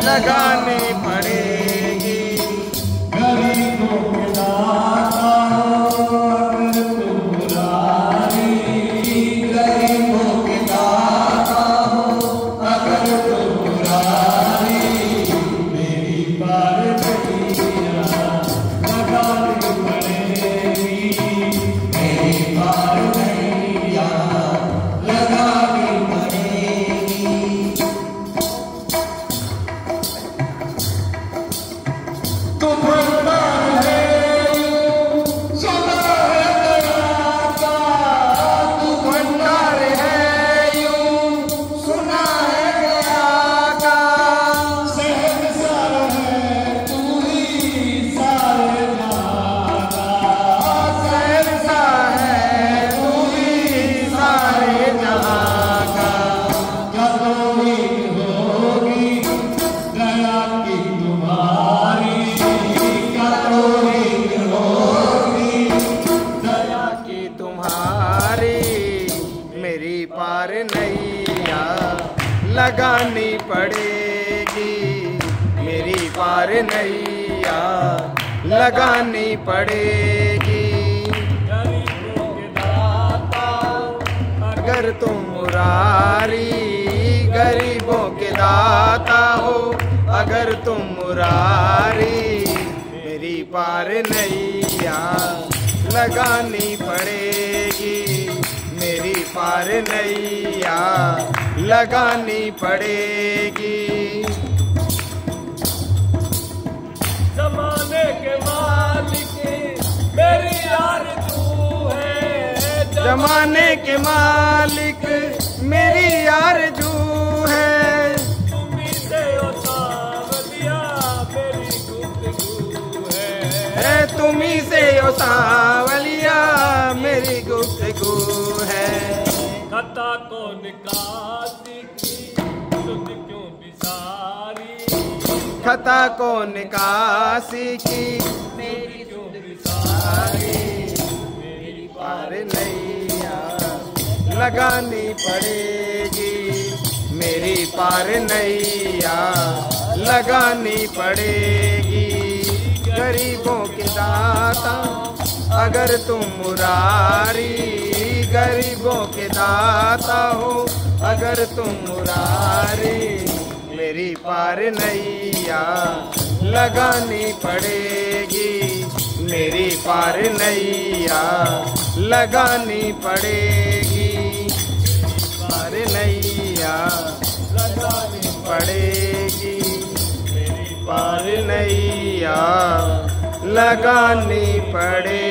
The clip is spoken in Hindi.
लगानी पड़ेगी। गरीबों के दाता अगर तुम मुरारी, गरीबों के दाता हो अगर तुम मुरारी, मेरी बारगैया लगानी पड़ेगी, मेरी बारगैया लगानी पड़ेगी। तू भंडार है सुना है दया का, तू भंडार है यूं सुना है दया का, शहंशाह है तू ही सारे जहां का, शहंशाह है तू ही सारे जहां का। क्या तौहीद होगी दया की तुम्हारी, दया की तुम्हारी, मेरी पार नैया लगानी पड़ेगी, मेरी पार नैया लगानी पड़ेगी। गरीबों के दाता अगर तुम मुरारी, गरीबों के दाता हो अगर तुम मुरारी, मेरी पार नैया लगानी पड़ेगी, मेरी पार नैया लगानी पड़ेगी। जमाने के मालिक मेरी आरज़ू है, जमाने के मालिक मेरी आरज़ू है, तुम्हीं से ओ सावलिया मेरी गुफ्तगू है, तुम्हीं से ओ सांवलिया मेरी गुफ्तगू है। खता को निकासी की सुध क्यों बिसारी, खता को निकासी की मेरी क्यों बिसारी, मेरी पार नैया लगानी पड़ेगी, मेरी पार नैया लगानी पड़ेगी। गरीबों के दाता अगर तुम मुरारी, गरीबों के दाता हो अगर तुम मुरारी, मेरी पार नैया लगानी पड़ेगी, मेरी पार नैया लगानी पड़ेगी, पार नैया लगानी पड़ेगी, मेरी पार नैया लगानी पड़ेगी।